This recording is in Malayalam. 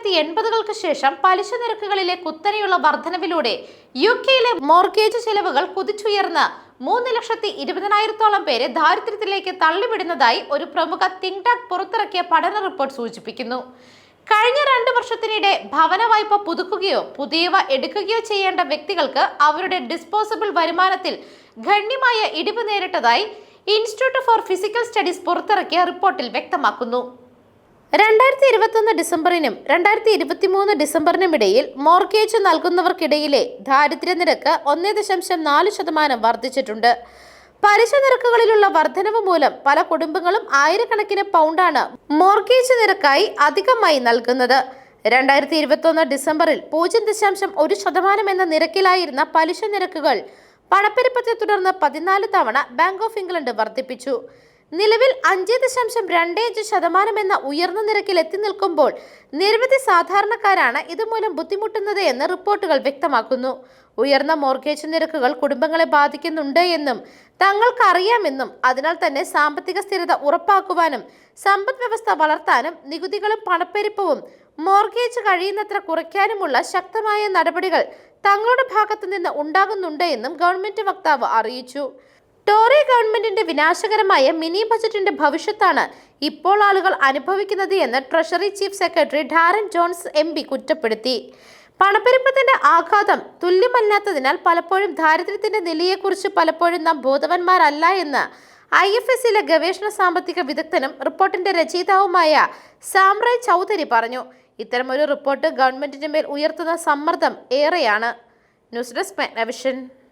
1980-കൾക്ക് ശേഷം പലിശ നിരക്കുകളിലെ കുത്തനെയുള്ള വർധനവിലൂടെ യുകെയിലെ മോർഗേജ് ചെലവുകൾ കുതിച്ചുയർന്ന് 3,20,000-ഓളം പേരെ ദാരിദ്ര്യത്തിലേക്ക് തള്ളിവിടുന്നതായി ഒരു പ്രമുഖ തിങ്ക് ടാങ്ക് പുറത്തിറക്കിയ പഠന റിപ്പോർട്ട് സൂചിപ്പിക്കുന്നു. കഴിഞ്ഞ 2 വർഷത്തിനിടെ ഭവന വായ്പ പുതുക്കുകയോ പുതിയവ എടുക്കുകയോ ചെയ്യേണ്ട വ്യക്തികൾക്ക് അവരുടെ ഡിസ്പോസബിൾ വരുമാനത്തിൽ ഗണ്യമായ ഇടിവ് നേരിട്ടതായി ഇൻസ്റ്റിറ്റ്യൂട്ട് ഫോർ ഫിസിക്കൽ സ്റ്റഡീസ് പുറത്തിറക്കിയ റിപ്പോർട്ടിൽ വ്യക്തമാക്കുന്നു. 2021 ഡിസംബറിനും 2023 ഡിസംബറിനും ഇടയിൽ മോർഗേജ് നൽകുന്നവർക്കിടയിലെ ദാരിദ്ര്യ നിരക്ക് 1.4% വർദ്ധിച്ചിട്ടുണ്ട്. പലിശ നിരക്കുകളിലുള്ള വർധനവ് മൂലം പല കുടുംബങ്ങളും ആയിരക്കണക്കിന് പൗണ്ടാണ് മോർഗേജ് നിരക്കായി അധികമായി നൽകുന്നത്. 2021 ഡിസംബറിൽ 0.1% എന്ന നിരക്കിലായിരുന്ന പലിശ നിരക്കുകൾ പണപ്പെരുപ്പത്തെ തുടർന്ന് 14 തവണ ബാങ്ക് ഓഫ് ഇംഗ്ലണ്ട് വർദ്ധിപ്പിച്ചു. നിലവിൽ 5.25% എന്ന ഉയർന്ന നിരക്കിൽ എത്തി നിൽക്കുമ്പോൾ നിരവധി സാധാരണക്കാരാണ് ഇതുമൂലം ബുദ്ധിമുട്ടുന്നത് എന്ന് റിപ്പോർട്ടുകൾ വ്യക്തമാക്കുന്നു. ഉയർന്ന മോർഗേജ് നിരക്കുകൾ കുടുംബങ്ങളെ ബാധിക്കുന്നുണ്ട് എന്നും തങ്ങൾക്കറിയാമെന്നും അതിനാൽ തന്നെ സാമ്പത്തിക സ്ഥിരത ഉറപ്പാക്കുവാനും സമ്പദ് വ്യവസ്ഥ വളർത്താനും നികുതികളും പണപ്പെരുപ്പവും മോർഗേജ് കഴിയുന്നത്ര കുറയ്ക്കാനുമുള്ള ശക്തമായ നടപടികൾ തങ്ങളുടെ ഭാഗത്തു നിന്ന് ഉണ്ടാകുന്നുണ്ട് എന്നും ഗവൺമെന്റ് വക്താവ് അറിയിച്ചു. ടോറി ഗവൺമെന്റിന്റെ വിനാശകരമായ മിനി ബജറ്റിന്റെ ഭവിഷ്യത്താണ് ഇപ്പോൾ ആളുകൾ അനുഭവിക്കുന്നത് എന്ന് treasury chief secretary Darren Jones MP കുറ്റപ്പെടുത്തി. പണപ്പെരുപ്പത്തിന്റെ ആഘാതം തുല്യമല്ലാത്തതിനാൽ പലപ്പോഴും ദാരിദ്ര്യത്തിന്റെ നിലയെക്കുറിച്ച് പലപ്പോഴും നാം ബോധവാന്മാരല്ല എന്ന് IFSലെ ഗവേഷണ സാമ്പത്തിക വിദഗ്ധനും റിപ്പോർട്ടിന്റെ രചയിതാവുമായ സാംറായ് ചൗധരി പറഞ്ഞു. ഇത്തരമൊരു റിപ്പോർട്ട് ഗവൺമെന്റിന് മേൽ ഉയർത്തുന്ന സമ്മർദ്ദം ഏറെയാണ്. News desk മെഗ്നവിഷൻ.